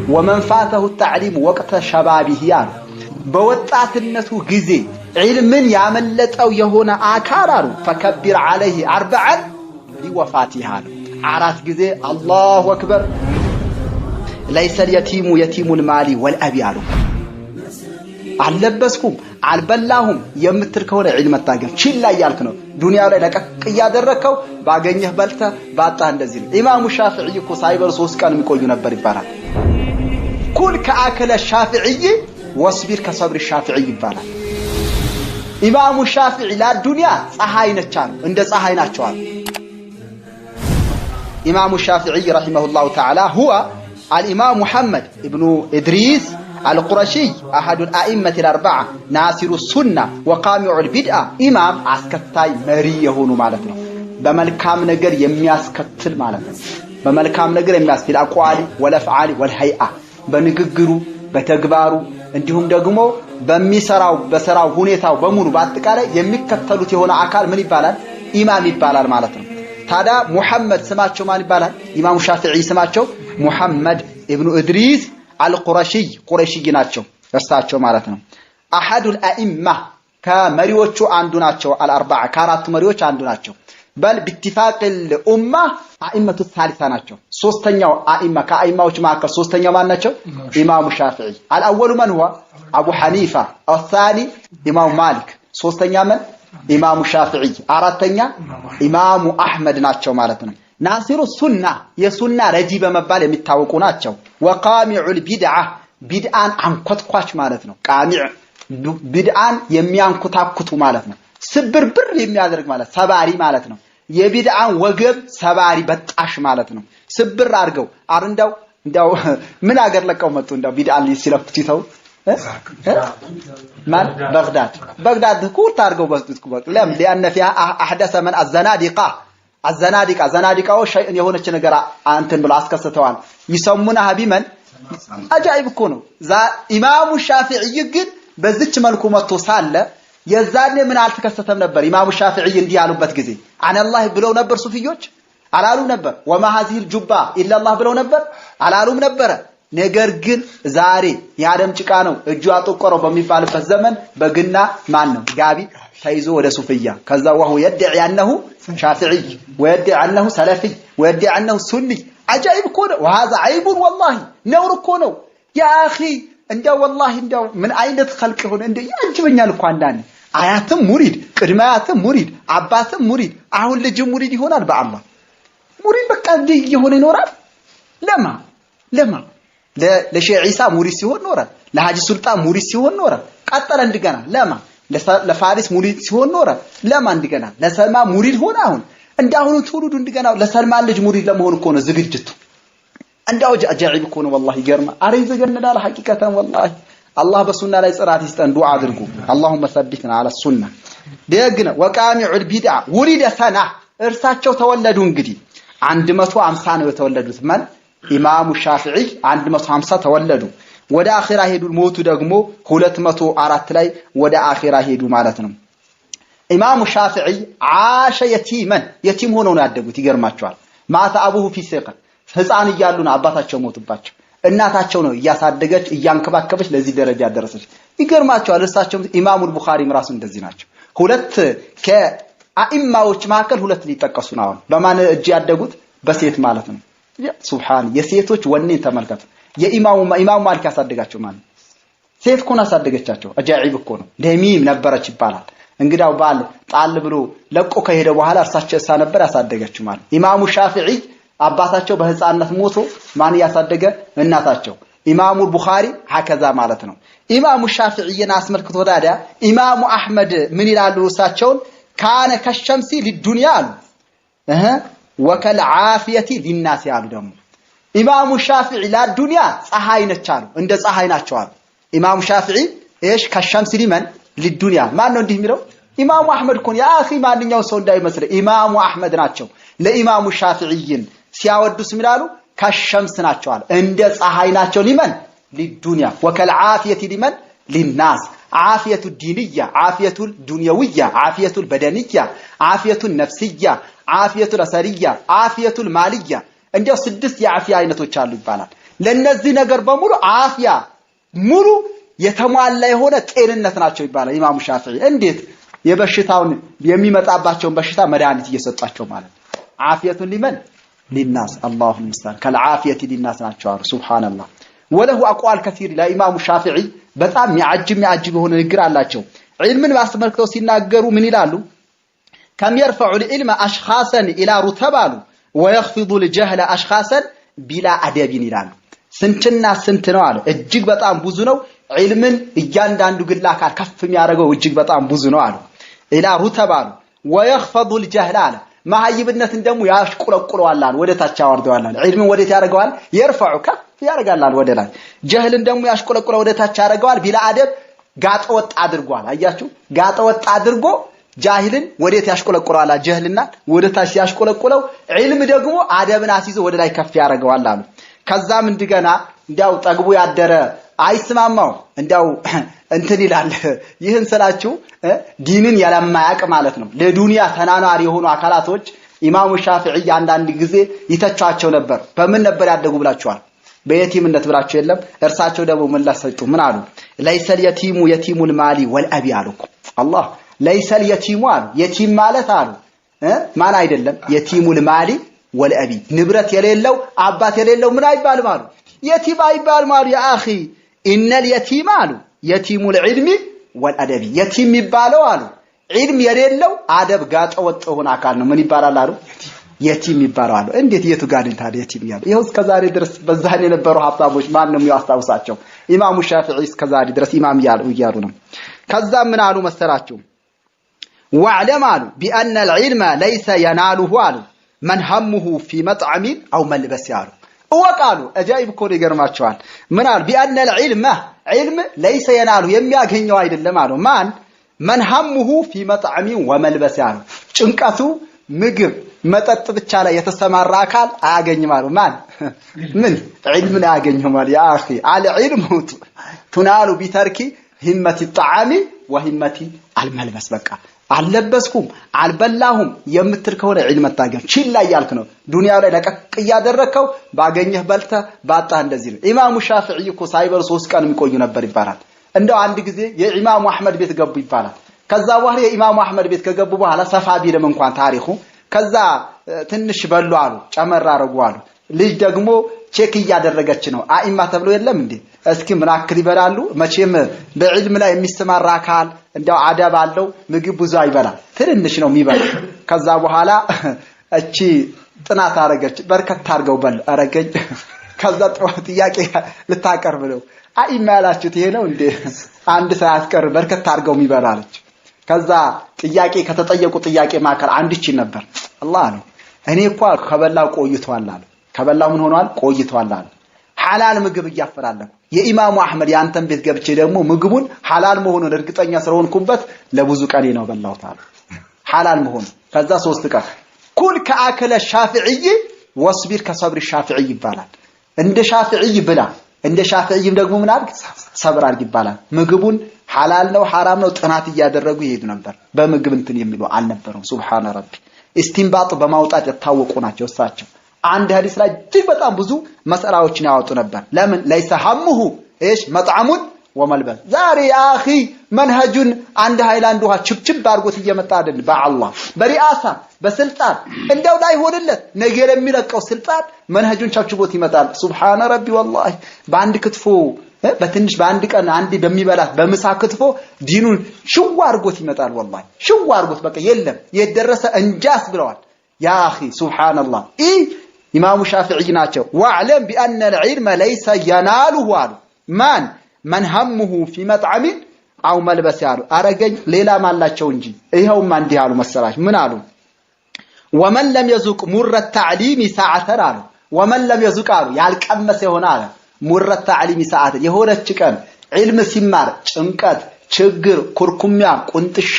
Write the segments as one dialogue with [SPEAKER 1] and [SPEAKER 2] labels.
[SPEAKER 1] ومن فاته التعليم وقت شبابه يعني بوطاتنته غزي علمن ያመለጠው የሆነ አካል አሉ فكبر عليه 4 لوفاتها አራት ጊዜ الله اكبر ليس اليتيم يتيم المال والابي አሉ አልለበስኩም አልበላሁም የምትል ከሆነ ዒልም አታገኝ ችላ ያልክ ነው ዱንያው ላይ ለቀቅ ያደረከው ባገኘህ በልተ ባጣ እንደዚህ ነው ኢማሙ ሻፊዒ እኮ ሳይበሉ 3 ቀን የሚቆዩ ነበር ይባላል ኩል ከአከለ ሻፊዒ ወስቢር ከሰብር ሻፊዒ ይባላል ኢማሙ ሻፊዒ ለዱንያ ፀሐይ ነቻሉ እንደ ፀሐይ ናቸዋል ኢማሙ ሻፊዒ ረሂመሁላሁ ተዓላ هو الامام محمد ابن ادريس القرشي احد الائمه الاربعه ناصر السنه وقامع البدعه امام አስከታይ መሪ የሆኑ ማለት ነው በመልካም ነገር የሚያስከትል ማለት ነው በመልካም ነገር የሚያስከትል አቋሊ ወለፍዓሊ ወልhay'a በንግግሩ በተግባሩ እንዲሁም ደግሞ በሚሰራው በሰራው ሁኔታው በሙሉ በአጠቃላይ የሚከተሉት የሆነ አካል ምን ይባላል ኢማም ይባላል ማለት ነው ታዳ ሙሐመድ ስማቸው ማን ይባላል ኢማሙ ሻፊዒ ስማቸው ሙሐመድ ኢብኑ ኢድሪስ አልቁረሺ ቁረሺ ናቸው እርሳቸው ማለት ነው አሐዱል አኢማ ከመሪዎቹ አንዱ ናቸው አልአርባዓ ከአራቱ መሪዎች አንዱ ናቸው በል باتفاق الامه ائمه الثالثه ናቸው ሶስተኛው አኢማ ከአኢማዎች መካከል ሶስተኛው ማን ናቸው ኢማሙ ሻፊዒ الاول من هو ابو حنيفه الثاني امام مالك ሶስተኛ ማን ኢማሙ ሻፊዒ አራተኛ ኢማሙ አህመድ ናቸው ማለት ነው ናሲሩ ሱና የሱና ረጂ በመባል የሚታወቁ ናቸው ወቃሚዑል ቢድዓ ቢድዓን አንኮትኳች ማለት ነው ቃሚዕ ቢድዓን የሚያንኩታኩቱ ማለት ነው ስብርብር የሚያደርግ ማለት ሰባሪ ማለት ነው የቢድዓን ወገብ ሰባሪ በጣሽ ማለት ነው ስብር አድርገው እንዳው ምን አገር ለቀው መጡ እንዳው ቢድዓን ሲለፍቱ ይተው ማን بغداد ኩት አድርገው በስጡት ለም لان فيها احدث من الزنادقه زنادقه شيء የሆነች ነገር አንተን ብለው አስከስተዋል ይሰሙና ሀቢመን አጃኢብ እኮ ነው ኢማሙ ሻፊዒ ግን በዚች መልኩ መጥቶ ሳለ የዛኔ ምን አልተከሰተም ነበር ኢማሙ ሻፊዒ እንዲህ ያሉበት ጊዜ አነላህ ብለው ነበር ሱፊዮች አላሉ ነበር ወማ هذه الجبه الا الله ብለው ነበር አላሉም ነበር ነገር ግን ዛሬ ያደም ጭቃ ነው እጁ አጥቆረው በሚባልበት ዘመን በግና ማን ነው ጋቢ ተይዞ ወደ ሱፊያ ከዛ وهو يدعي انه شافعي ويدعي انه سلفي ويدعي انه سني عجائب كونه وهذا عيب والله نور كونه يا اخي እንደው والله እንደው ምን አይነት خلق ሆነ እንደ ያጅበኛል እኮ አንዳንዴ አያትም ሙሪድ ቅድማያትም ሙሪድ አባትም ሙሪድ አሁን ልጅ ሙሪድ ይሆናል በአላህ ሙሪድ በቃ እንደ ይሆነ ይኖራል ለማ ለሼህ ኢሳ ሙሪድ ሲሆን ኖረ ለሐጂ ሱልጣን ሙሪድ ሲሆን ኖረ ቀጠለ እንደገና ለፋሪስ ሙሪድ ሲሆን ኖረ ለማ እንደገና ለሰልማ ሙሪድ ሆነ አሁን እንዳሁኑ ትውልዱ እንደገና ለሰልማን ልጅ ሙሪድ ለመሆን እኮ ነው ዝግጅቱ እንዳው አጃኢብ እኮ ነው والله ይገርማ አሬ ዘገነዳል ሐቂቀታን والله الله በሱና ላይ ጽራት ይስጠን ዱዓ አድርጉ اللهم ثبتنا على السنه ደግነ ወቃሚዑ البدع ولد سنه እርሳቸው ተወለዱ እንግዲህ 150 ነው የተወለዱት ማን ኢማሙ ሻፊዒ 150 ተወለዱ ወደ አኺራ ሄዱ ሞቱ ደግሞ 204 ላይ ወደ አኺራ ሄዱ ማለት ነው ኢማሙ ሻፊዒ عاش የቲም ሆነው ነው ያደጉት ይገርማቸዋል ማታ አቡሁ ፊ ሲቀን ህፃን እያሉ ነው አባታቸው ሞቱባቸው እናታቸው ነው ያሳደገች እያንከባከበች ለዚህ ደረጃ ያደረሰች ይገርማቸዋል እርሳቸው ኢማሙ ቡኻሪም ራሱ እንደዚህ ናቸው ሁለት ከአኢማዎች መካከል ሁለት ሊጠቀሱ ነው በማን እጅ ያደጉት በሴት ማለት ነው ሱብሃን የሴቶች ወኔ ተመልከቱ የኢማሙ ማሊክ ያሳደጋቸው ማለት ሴት ኮና ያሳደገቻቸው አጃኢብ እኮ ነው ደሚም ነበረች ይባላል እንግዳው ባል ጣል ብሎ ለቆ ከሄደ በኋላ እርሳቸው ነበር ያሳደገችው ማለት ኢማሙ ሻፊዒ አባታቸው በህፃንነት ሞቶ ማን ያሳደገ እናታቸው ኢማሙ ቡኻሪ ሀከዛ ማለት ነው ኢማሙ ሻፊዒን አስመልክቶ ታዲያ ኢማሙ አህመድ ምን ይላሉ እርሳቸው ካነ ከሸምሲ ለዱንያ አሉ ወከልዓፊየቲ ሊናስ ያሉ ደግሞ ኢማሙ ሻፊዒ ለዱንያ ፀሐይ ነቻሉ እንደ ፀሐይ ናቸው አሉ ኢማሙ ሻፊዒ ايش ከሸምሲ ሊመን ለዱንያ ማን ነው እንዲህ የሚለው ኢማሙ አህመድ ኮን ያ اخي ማንኛው ሰው እንዳይመስል ኢማሙ አህመድ ናቸው ለኢማሙ ሻፊዒን ሲያወዱስ ምናሉ ከሸምስ ናቸው አለ እንደ ፀሐይ ናቸው ሊመን ለዱንያ ወከልዓፊየቲ ሊመን للناس عافيه الدينيه عافيه الدنيويه عافيه البدنيه عافيه النفسيه عافيه الأسرية عافية المالية እንዲያው 6 የአፊያ አይነቶች አሉ ይባላል ለነዚህ ነገር በሙሉ አፊያ ሙሉ የተሟላ የሆነ ጤንነት ናቸው ይባላል ኢማሙ ሻፊዒ እንዴት የበሽታውን የሚመጣባቸውን በሽታ መድኃኒት እየሰጣቸው ማለት አፊየቱን ሊመን ሊናስ አላሁ ሙስተዓን ከልዓፊየቲ ሊናስ ናቸው ሱብሃንአላህ ወለሁ አቋል ከثير ለኢማሙ ሻፊዒ በጣም የሚያጅብ የሆነ ንግግር አላቸው ዒልምን ባስመልክተው ሲናገሩ ምን ይላሉ كم يرفع العلم اشخاصا الى رتبه ويخفض الجهل اشخاصا بلا ادب ይላሉ ስንትና ስንት ነው አለ እጅግ በጣም ብዙ ነው ዒልምን እያንዳንዱ ግላካል ከፍ የሚያደርገው እጅግ በጣም ብዙ ነው አሉ ኢላ ሩተባሉ ويخفض الجهل አለ ማህይብነትን ደግሞ ያሽቆለቆለዋል አለ ወደ ታች ያወርደዋል አለ ዒልምን ወዴት ያደርገዋል يرفع ከፍ ያደርጋል ወደ ላይ ጀህልን ደግሞ ያሽቆለቆለው ወደ ታች ያደርገዋል ቢላ አደብ ጋጠወጥ አድርጓል አያችሁ ጋጠወጥ አድርጎ ጃሂልን ወዴት ያሽቆለቆለዋል ጀህልና ወደ ታች ያሽቆለቆለው ዒልም ደግሞ አደብን አስይዞ ወደ ላይ ከፍ ያደርገዋል አሉ ከዛም እንደገና እንዲያው ጠግቡ ያደረ አይስማማው እንዲያው እንትን ይላል ይህን ስላችሁ ዲንን ያለማያቅ ማለት ነው ለዱንያ ተናናሪ የሆኑ አካላቶች ኢማሙ ሻፊዒ አንዳንድ ጊዜ ይተቻቸው ነበር በምን ነበር ያደጉ ብላችኋል በየቲምነት ብላችሁ የለም እርሳቸው ደግሞ ምላሽ ሰጡ ምን አሉ ለይሰል የቲሙ የቲሙል ማሊ ወልአቢ አሉኩ አላህ ለይሰል የቲሙ አሉ የቲም ማለት አሉ ማን አይደለም የቲሙል ማሊ ወልአቢ ንብረት የሌለው አባት የሌለው ምን አይባልም አሉ የቲም አይባልም አሉ ያ አኺ ኢነል የቲም አሉ የቲሙል ዒልሚ ወልአደቢ የቲም ይባለው አሉ ዒልም የሌለው አደብ ጋጠ ወጥ ሆነ አካል ነው ምን ይባላል አሉ የቲም ይባላል አሉ እንዴት የቱ ጋር ታዲያ የቲም ያለው ይሄው እስከዛሬ ድረስ በዛኔ የነበሩ ሐሳቦች ማን ነው ያስታውሳቸው ኢማሙ ሻፊዒ እስከዛሬ ድረስ ኢማም ይያሉ ነው ከዛ ምን አሉ መሰራቸው ወዕለም አሉ بان العلم ليس يناله አሉ من همه في مطعم او ملبس ያሉ ወቃሉ አጃይብ ኮድ ይገርማቸዋል ምን አሉ بان العلم علم ليس يناله የሚያገኘው አይደለም አሉ ማን من همه في مطعم وملبس ያሉ ጭንቀቱ ምግብ መጠጥ ብቻ ላይ የተሰማራ አካል አያገኝም አሉ ማን ምን ዒልምን አያገኝም አሉ ያ አኺ አለ ዒልሙ ትናሉ ቢተርኪ ህመቲ الطعام وهمتي الملبس በቃ አልለበስኩም አልበላሁም የምትል ከሆነ ዒልም ታገኝ ቺላ ያልክ ነው ዱንያው ላይ ለቀቅ ያደረከው ባገኘህ በልተ ባጣ እንደዚህ ነው ኢማሙ ሻፊዒ እኮ ሳይበሉ 3 ቀን የሚቆዩ ነበር ይባላል እንደው አንድ ጊዜ የኢማሙ አህመድ ቤት ገቡ ይባላል ከዛ በኋላ የኢማሙ አህመድ ቤት ከገቡ በኋላ ሰፋ ቢልም እንኳን ታሪኹ ከዛ ትንሽ በሉ አሉ ጨመራ አረጉ አሉ ልጅ ደግሞ ቼክ ያደረገች ነው አኢማ ተብሎ የለም እንዴ እስኪ ምን አክል ይበላሉ መቼም በዒልም ላይ የሚስተማራ አካል እንደው አደብ አለው ምግብ ብዙ አይበላ ትንሽ ነው የሚበላ ከዛ በኋላ እቺ ጥናት አረገች በርከት አርገው በል አረገኝ ከዛ ጥያቄ ልታቀርብ ነው አኢማ ያላችሁት ይሄ ነው እንዴ አንድ ሰዓት ቀር በርከት አርገው የሚበላልች ከዛ ጥያቄ ከተጠየቁ ጥያቄ ማከል አንድች ነበር አላህ ነው እኔ እኮ ከበላው ቆይቷል አለ ከበላው ምን ሆኗል ቆይቷል አለ ሐላል ምግብ ያፈራለሁ የኢማሙ አህመድ ያንተን ቤት ገብቼ ደግሞ ምግቡን ሐላል መሆኑን እርግጠኛ ስለሆንኩበት ለብዙ ቀን ነው በላሁት አለ ሐላል መሆኑ ከዛ 3 ቀን ኩል ከአከለ ሻፊዒ ወስቢር ከሰብር ሻፊዒ ይባላል እንደ ሻፊዒ ብላ እንደ ሻፊዒም ደግሞ ምን አድርግ ሰብር አድርግ ይባላል ምግቡን ሐላል ነው ሐራም ነው ጥናት ያደረጉ ይሄዱ ነበር በምግብ እንትን የሚሉ አልነበረም ሱብሃነ ረቢ ኢስቲንባጥ በማውጣት የታወቁ ናቸው እሳቸው አንድ ሐዲስ ላይ እጅግ በጣም ብዙ መስአላዎችን ያወጡ ነበር ለምን ليس همه ايش مطعم وملبس ዛሬ ያ አኺ መንሀጁን አንድ ሃይላንድ ውሃ ችብችብ አድርጎት እየመጣ አይደል በአላህ በሪአሳ በስልጣን እንደው ላይ ሆነለት ነገር የሚለቀው ስልጣን መንሀጁን ቻችቦት ይመጣል ሱብሃነ ረቢ ወላሂ በአንድ ክትፎ በትንሽ በአንድ ቀን አንድ በሚበላት በመሳ ክትፎ ዲኑን ሽው አድርጎት ይመጣል ወላሂ ሽው አድርጎት በቃ የለም የደረሰ እንጃስ ብለዋል ያ አኺ ሱብሃንአላህ ኢማሙ ሻፊዒ ናቸው ወዕለም بان العلم ليس يناله አሉ ማን من همه في مطعم او ملبس ያሉ አረገኝ ሌላ ማላቸው እንጂ ይሄውም አንዲ ያሉ መሰላች ምን አሉ ومن لم يذق مر التعليم ساعه አሉ ومن لم يذق አሉ ያልቀመሰ ይሆናል مر التعليم ساعه የሆነች ቀን ዒልም ሲማር ጭንቀት ችግር ኩርኩሚያ ቁንጥሻ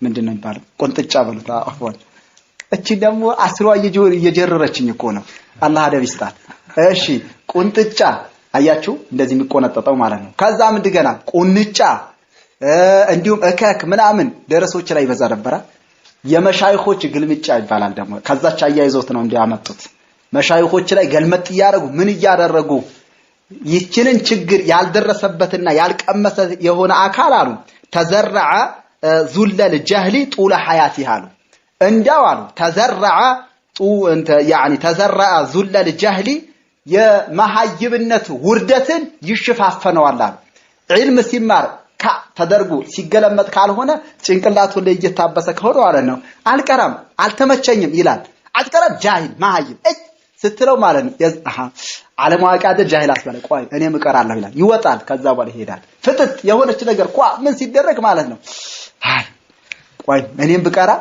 [SPEAKER 1] ምንድነው ይባላል ቁንጥጫ በሉታ አፍዋን እቺ ደግሞ አስሯ እየጀረረችኝ እኮ ነው አላህ አደብ ይስጣት እሺ ቁንጥጫ አያችሁ እንደዚህ የሚቆነጠጠው ማለት ነው ከዛም እንደገና ቁንጫ እንዲሁም እከክ ምናምን ደረሶች ላይ በዛ ነበር የመሻይኾች ግልምጫ ይባላል ደግሞ ከዛች አያይዞት ነው እንዲያመጡት መሻይኾች ላይ ገልመጥ ያደረጉ ምን ያደረጉ ይችንን ችግር ያልደረሰበትና ያልቀመሰ የሆነ አካል አሉ ተዘረዐ ዙለል ጀህሊ ጡለ ሐያቲ አሉ እንዳው አሉ ተዘረዐ ተዘረዐ ዙለል ጀህሊ የመሐይብነት ውርደትን ይሽፋፈነዋል አሉ ዒልም ሲማር ተደርጎ ሲገለመጥ ካልሆነ ጭንቅላቱ ላይ እየታበሰ ከሆነ ማለት ነው አልቀራም አልተመቸኝም ይላል አልቀራም ጃሂል መሐይብ ስትለው ማለት ነው ዓለማዊ ቃደ ጃሂል አስበለ ቆይ እኔም እቀራለሁ ይላል ይወጣል ከዛ በኋላ ይሄዳል ፍጥጥ የሆነች ነገር ምን ሲደረግ ማለት ነው ቆይ እኔም ብቀራ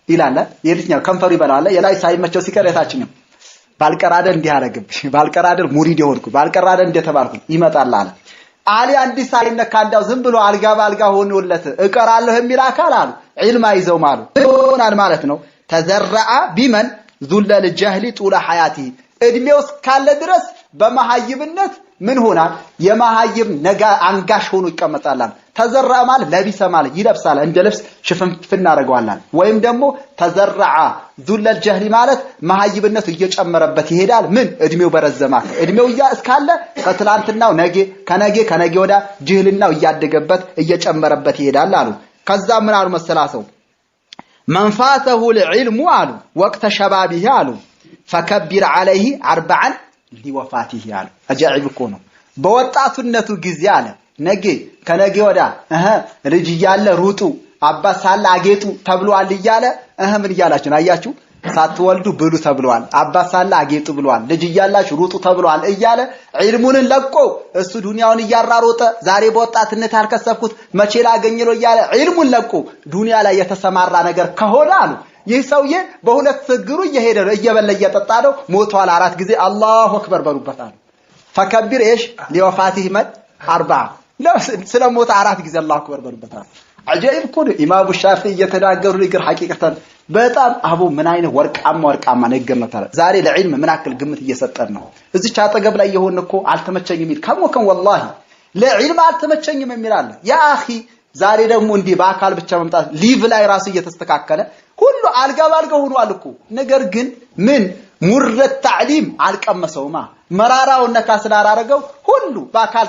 [SPEAKER 1] ይላል የልጅኛው ከንፈሩ ይበላል የላይ ሳይመቸው ሲቀር የታችኛው ባልቀራደ እንዲህ አረግብሽ ባልቀራደ ሙሪድ ይሆንኩ ባልቀራደ እንደተባልኩ ይመጣል አለ አሊ አንዲ ሳይነካ እንዳው ዝም ብሎ አልጋ ባልጋ ሆኖለት እቀራለሁ የሚል አካል አሉ ዒልም አይዘው ማለት ነው ተዘረዐ ቢመን ዙለል ጀህሊ ጡለ ሐያቲ እድሜው እስካለ ድረስ በመሐይብነት ምን ሆናል የመሐይብ ነጋ አንጋሽ ሆኖ ይቀመጣል ተዘረዐ ማለት ለቢሰ ማለት ይለብሳል እንደ ልብስ ሽፍንፍን እናደርገዋለን ወይም ደግሞ ተዘረዐ ዙለል ጀህሊ ማለት መሐይብነቱ እየጨመረበት ይሄዳል ምን እድሜው በረዘማ እድሜው እስካለ ከትላንትናው ከነገ ወዳ ጅህልናው እያደገበት እየጨመረበት ይሄዳል አሉ ከዛ ምን አሉ መሰላሰው መንፋተሁ العلم አሉ ወቅተ ሸባቢህ አሉ فكبر عليه 40 لوفاته አሉ አጃኢብ እኮ ነው በወጣቱነቱ ጊዜ አለ ከነገ ወዳ ልጅ ያለ ሩጡ አባስ ሳለ አጌጡ ተብሏል ይያለ ምን ይያላችሁ አያችሁ ሳትወልዱ ብሉ ተብሏል አባስ ሳለ አጌጡ ብሏል ልጅ ያላችሁ ሩጡ ተብሏል ይያለ ዒልሙን ለቆ እሱ ዱንያውን ያራሮጠ ዛሬ በወጣትነት አልከሰብኩት መቼ ላገኘሎ ይያለ ዒልሙን ለቆ ዱንያ ላይ የተሰማራ ነገር ከሆነ አሉ ይህ ሰውዬ በሁለት እግሩ እየሄደ ነው እየበለ እየጠጣ ነው ሞቷል 4 ጊዜ አላሁ አክበር በሩበታል ፈከብር لوفاته መት 40 ስለሞተ 4 ጊዜ አላሁ አክበር በሩበታል አጃኢብ እኮ ነው ኢማሙ ሻፊዒ እየተናገሩ ነገር ሐቂቀተን በጣም አቡ ምን አይነት ወርቃማ ነገር ነው ታዲያ ዛሬ ለዒልም ምን አክል ግምት እየሰጠን ነው እዚች አጠገብ ላይ የሆነ እኮ አልተመቸኝም የሚል ከሞከን ወላሂ ለዒልም አልተመቸኝም የሚል አለ ያ አኺ ዛሬ ደግሞ እንዲህ በአካል ብቻ መምጣት ሊቭ ላይ ራሱ እየተስተካከለ ሁሉ አልጋ ባልጋ ሆኗል እኮ ነገር ግን ምን ሙርረት ተዕሊም አልቀመሰውማ መራራው ነካ ስላራረገው ሁሉ በአካል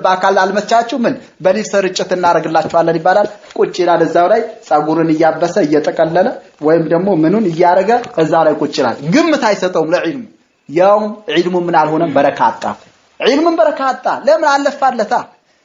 [SPEAKER 1] በአካል አልመቻችሁ ምን በሊቭ ሰርጭት እናረግላችኋለን ይባላል ቁጭ ይላል እዛው ላይ ጸጉሩን እያበሰ እየተቀለለ ወይም ደግሞ ምኑን እያረገ እዛው ላይ ቁጭ ይላል ግምት አይሰጠውም ለዒልሙ ያው ዒልሙ ምን አልሆነም በረካታ ዒልሙን በረካታ ለምን አለፋለታ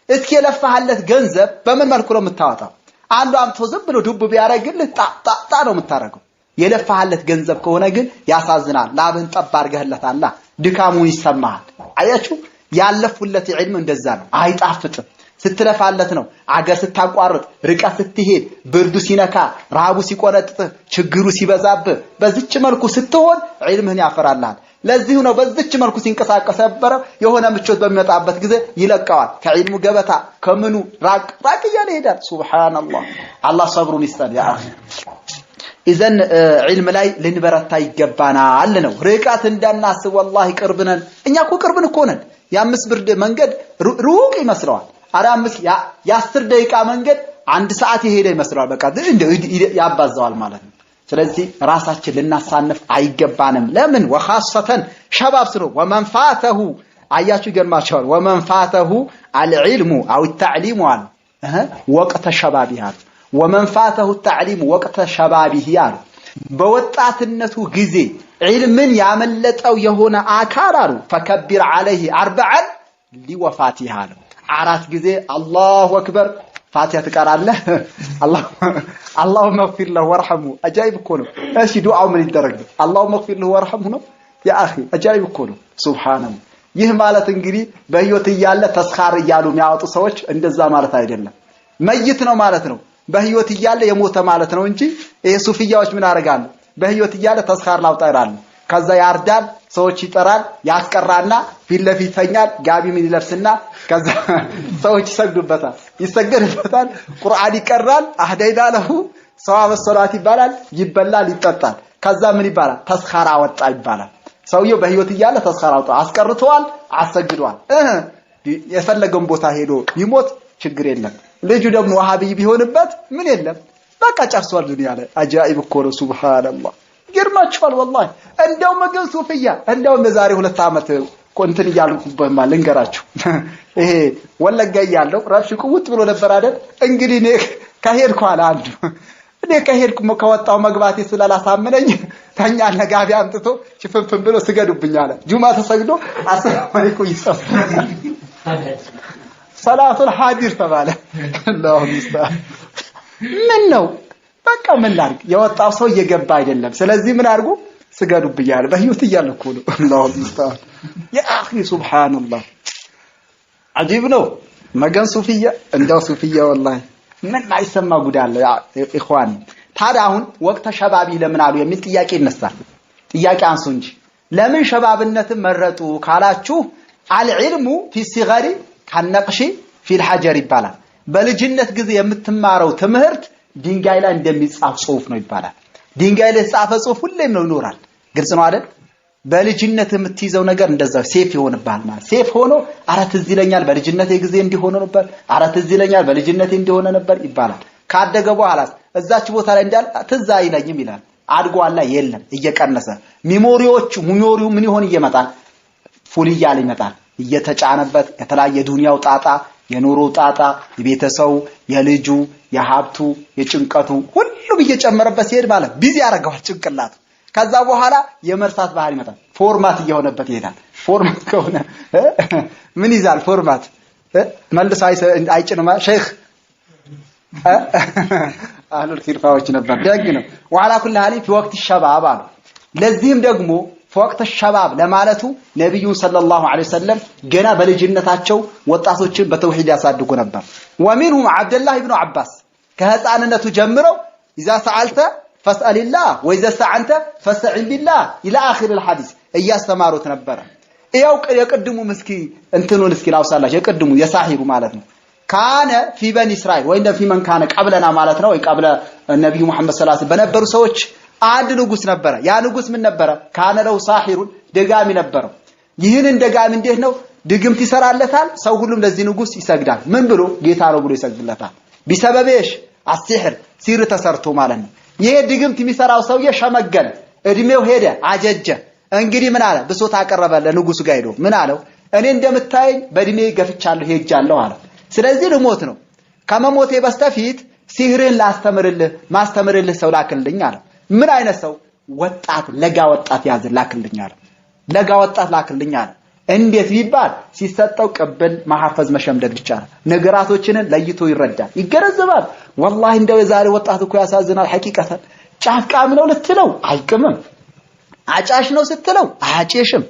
[SPEAKER 1] እስኪ ለፋህለት ገንዘብ በምን መልኩ ነው የምታወጣው አንዱ አምቶ ዝም ብሎ ዱብ ቢያረግልህ ጣጣ ነው የምታረገው የለፋህለት ገንዘብ ከሆነ ግን ያሳዝናል ላብን ጠብ አርገህለታል ድካሙን ይሰማል አያችሁ ያለፉለት ዒልም እንደዛ ነው አይጣፍጥም ስትለፋለት ነው አገር ስታቋርጥ ርቀት ስትሄድ ብርዱ ሲነካ ራቡ ሲቆነጥጥ ችግሩ ሲበዛብ በዚች መልኩ ስትሆን ዒልምህን ያፈራልሃል ለዚህ ነው በዚች መልኩ ሲንቀሳቀስ ያበረ የሆነ ምቾት በሚመጣበት ጊዜ ይለቀዋል ከዒልሙ ገበታ ከምኑ ራቅ ያለ ይሄዳል ሱብሃንአላህ አላህ ሰብሩን ይስጠን ያ አኺ ኢዘን ዒልም ላይ ልንበረታ ይገባናል ነው ርቀት እንዳናስብ ወላሂ ቅርብነን እኛ እኮ ቅርብን እኮ ነን የ5 ብር መንገድ ሩቅ ይመስላል አራምስ የ10 ደቂቃ መንገድ 1 ሰዓት ይሄደ ይመስላል በቃ እንደው ያባዛዋል ማለት ነው ስለዚህ ራሳችን ልናሳንፍ አይገባንም ለምን ወኻሰተን ሸባብ ስሩ ወመንፋተሁ አያችሁ ገርማቸዋል ወመንፋተሁ العلم او التعليم وقت شبابه ومنفاته التعليم وقت شبابه በወጣትነቱ ጊዜ ዒልምን ያመለጠው የሆነ አካል አሉ فكبر عليه 40 لوفاته አራት ጊዜ አላሁ አክበር ፋቲሃ ተቀራለህ اللهم اغفر له وارحمه አጃኢብ እኮ ነው እሺ ዱዓው ምን ይደረግ اللهم اغفر له وارحمه ነው ያ አኺ አጃኢብ እኮ ነው ሱብሃንአላህ ይህ ማለት እንግዲህ በህይወት ያለ ተስኻር ያሉ የሚያወጡ ሰዎች እንደዛ ማለት አይደለም መይት ነው ማለት ነው በህይወት ያለ የሞተ ማለት ነው እንጂ ይሄ ሱፊያዎች ምን አረጋሉ በህይወት ያለ ተስኻር ላውጣራሉ ከዛ ያርዳል ሰዎች ይጠራል ያስቀራና ፊትለፊተኛል ጋቢ ምን ይለብስና ከዛ ሰዎች ይሰግዱበታል ቁርአን ይቀራል አህደይዳ ለሁ ሰዋብ ሶላት ይባላል ይበላል ይጠጣል ከዛ ምን ይባላል ተስኻራ ወጣ ይባላል ሰውየው በህይወት ያለ ተስኻራ ወጣ አስቀርቷል አሰግዷል የፈለገውን ቦታ ሄዶ ይሞት ችግር የለም ልጁ ደግሞ ወሃቢ ቢሆንበት ምን የለም በቃ ጨርሷል ዱንያ ላይ አጃኢብ እኮ ነው ሱብሃንአላህ ይገርማችኋል والله እንደው መገን ሱፍያ እንደው ለዛሬ 2 አመት እንትን እያልኩበማ ልንገራችሁ ይሄ ወለጋ ያለው ራሽ ቁውት ብሎ ነበር አይደል እንግዲህ እኔ ከሄድኩ አለ አንዱ እኔ ከሄድኩ ከወጣው መግባቴ ስላላሳመነኝ ታኛ ነጋቢ አምጥቶ ሽፍንፍን ብሎ ስገዱብኝ አለ ጁማ ተሰግዶ አሰላሙ አለይኩም ይሰፍ ሰላቱል ሐዲር ተባለ አላሁ ሙስተዓን ምን ነው በቃ ምን ላድርግ የወጣው ሰው እየገባ አይደለም ስለዚህ ምን አድርጉ ስገዱብኝ አለ በህይወት እያልኩ ነው አላሁ ሙስተዓን يا اخي سبحان الله عجيب ነው መገን ሱፍያ እንደው ሱፍያ والله ምን ማይሰማ ጉዳለ ያ ኢኽዋን ታዲያ አሁን ወቅተ ሸባቢ ለምን አሉ የሚል ጥያቄ ይነሳል ጥያቄ አንሱ እንጂ ለምን ሸባብነትን መረጡ ካላችሁ አልዕልሙ في الصغر كالنقش في الحجر ይባላል በልጅነት ጊዜ የምትማረው ትምህርት ድንጋይ ላይ እንደሚጻፍ ጽሁፍ ነው ይባላል ድንጋይ ላይ ጻፈ ጽሁፍ ሁሌም ነው ይኖራል ግልጽ ነው አይደል በልጅነት የምትይዘው ነገር እንደዛው ሴፍ ይሆንባል ማለት ሴፍ ሆኖ አራት እዚህ ይለኛል በልጅነቴ ጊዜ እንዲሆነ ነበር አራት እዚህ ይለኛል በልጅነቴ እንዲሆነ ነበር ይባላል ካደገ በኋላ እዛች ቦታ ላይ እንዳል ትዝ አይለኝም ይላል አድጓላ የለም እየቀነሰ ሚሞሪው ምን ይሆን እየመጣል ፉል እያለ ይመጣል እየተጫነበት የተለያየ ዱንያው ጣጣ የኑሮ ጣጣ የቤተሰው የልጁ የሀብቱ የጭንቀቱ ሁሉም እየጨመረበት ሲሄድ ማለት ቢዚ ያረጋዋል ጭንቅላቱ ከዛ በኋላ የመርሳት ባህሪ ይመጣል ፎርማት እየሆነበት ይሄዳል ፎርማት ከሆነ ምን ይዛል ፎርማት መልስ አይጭንማ ሼክ አህሉል ኺርፋዎች ነበር ደግ ነው ወአላ ኩል ሐሊ في وقت الشباب አሉ ለዚህም ደግሞ في وقت الشباب ለማለቱ ነብዩ ሰለላሁ ዐለይሂ ወሰለም ገና በልጅነታቸው ወጣቶችን በተውሂድ ያሳድጉ ነበር ومنهم عبد الله ابن عباس ከህፃንነቱ ጀምረው اذا سألت فاسأل الله واذا استعنت فاستعن بالله الى اخر الحديث እያስተማሩት ነበር ያው የቀድሙ ምስኪ እንትኑን እስኪ ላውሳላችሁ የቀድሙ የሳሂሩ ማለት ነው ካነ في بني اسرائيل ወይም في من كان قبلنا ማለት ነው ወይ قبل ነብዩ መሐመድ ሰለላሁ ዐለይሂ ወሰለም በነበሩ ሰዎች አንድ ንጉስ ነበር ያ ንጉስ ምን ነበር ካነ ለው ሳሂሩን ደጋሚ ነበር ይህንን ደጋሚ እንዴት ነው ድግምት ይሰራለታል ሰው ሁሉም ለዚህ ንጉስ ይሰግዳል ምን ብሎ ጌታ ነው ብሎ ይሰግድለታል ቢሰበበሽ አስሲህር ሲር ተሰርቶ ማለት ነው ይሄ ድግምት የሚሰራው ሰው የሸመገለ እድሜው ሄደ አጀጀ እንግዲህ ምን አለ ብሶት አቀረበ ለንጉሱ ጋር ሄዶ ምን አለው እኔ እንደምታየኝ በእድሜ ገፍቻለሁ ሄጃለሁ አለ ስለዚህ ልሞት ነው ከመሞቴ በስተፊት ሲህርን ማስተምርልህ ሰው ላክልኝ አለ ምን አይነት ሰው ወጣት ለጋ ወጣት ያዝ ላክልኝ አለ ለጋ ወጣት ላክልኝ አለ እንዴት ቢባል ሲሰጠው ቀበል ማሐፈዝ መሸምደድ ብቻ ነገራቶችን ለይቶ ይረዳል ይገረዘባል والله እንደው የዛሬ ወጣት እኮ ያሳዝናል ሐቂቀተን ጫፍ ቃም ነው ልትለው አይቅምም አጫሽ ነው ስትለው አያጨሽም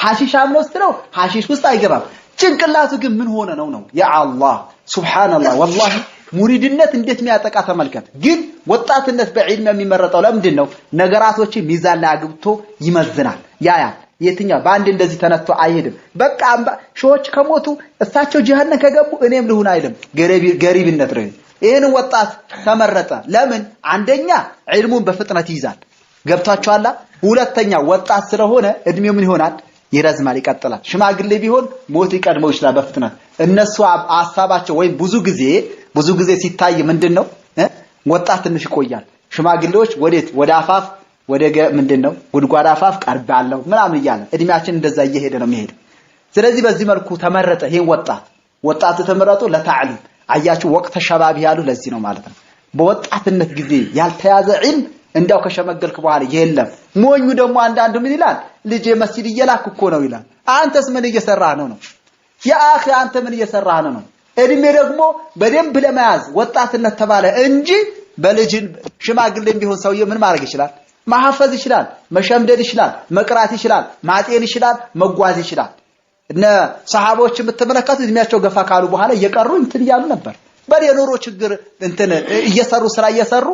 [SPEAKER 1] ሐሺሻም ነው ስትለው ሐሺሽ ውስጥ አይገባም ጭንቅላቱ ግን ምን ሆነ ነው ያ አላህ ሱብሃንአላህ والله ሙሪድነት እንዴት የሚያጠቃ ተመልከት ግን ወጣትነት በዒልም የሚመረጠው ለምንድን ነው ነገራቶችን ሚዛን ላይ አግብቶ ይመዝናል ያ የትኛው ባንድ እንደዚህ ተነስቶ አይሄድም በቃ ሾዎች ከሞቱ እሳቸው ጀሃነም ከገቡ እኔም ልሁን አይልም ገሪብነት ነው ይሄን ወጣት ተመረጠ ለምን አንደኛ ዒልሙን በፍጥነት ይዛል ገብታችኋላ ሁለተኛ ወጣት ስለሆነ እድሜው ምን ይሆናል ይረዝማል ይቀጥላል ሽማግሌ ቢሆን ሞት ይቀድመው ይችላል በፍጥነት እነሱ ሐሳባቸው ወይ ብዙ ጊዜ ሲታይ ምንድነው ወጣት ትንሽ ይቆያል ሽማግሌዎች ወዴት ወደ አፋፍ ወደ ምንድነው ጉድጓድ አፋፍ ቀርባለው ምናምን ይያለ እድሜያችን እንደዛ እየሄደ ነው የሚሄደው ስለዚህ በዚህ መልኩ ተመረጠ ይሄን ወጣት ተመረጡ ለታዕሊም አያችሁ ወቅት ሸባብ ያሉ ለዚህ ነው ማለት ነው በወጣትነት ጊዜ ያልተያዘ ዒልም እንዳው ከሸመገልክ በኋላ የለም ሞኙ ደግሞ አንዳንዱ ምን ይላል ልጅ መስጂድ እየላክ እኮ ነው ይላል አንተስ ምን እየሰራህ ነው ያ አኺ አንተ ምን እየሰራህ ነው እድሜ ደግሞ በደንብ ለመያዝ ወጣትነት ተባለ እንጂ በልጅን ሽማግሌም ቢሆን ሰውዬ ምን ማድረግ ይችላል ማሐፈዝ ይችላል መሸምደድ ይችላል መቅራት ይችላል ማጤን ይችላል መጓዝ ይችላል እነ ሰሃቦች የምትመለከቱ እድሜያቸው ገፋ ካሉ በኋላ እየቀሩ እንትን ያሉ ነበር በየኑሮ ችግር እንትን እየሰሩ ስራ እየሰሩ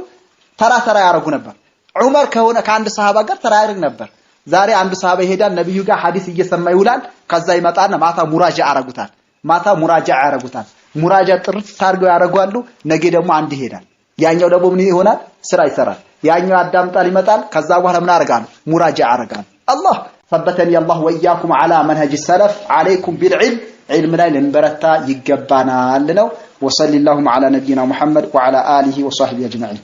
[SPEAKER 1] ተራ ያረጉ ነበር ዑመር ከሆነ ከአንድ ሰሃባ ጋር ተራ ያረግ ነበር ዛሬ አንድ ሰሃባ ይሄዳል ነብዩ ጋር ሐዲስ እየሰማ ይውላል ከዛ ይመጣና ማታ ሙራጃ ያረጉታል ሙራጃ ጥርት ታርገው ያረጋሉ ነገ ደግሞ አንድ ይሄዳል ያኛው ደግሞ ምን ይሆናል ስራ ይሰራል ያኛው አዳምጣል ይመጣል ከዛ በኋላ ምን አረጋሉ ሙራጃ ያረጋሉ الله ثبتني الله واياكم على منهج السلف عليكم بالعلم علم ላይ ልንበረታ ይገባናል ነው وصلى اللهم على نبينا محمد وعلى اله وصحبه اجمعين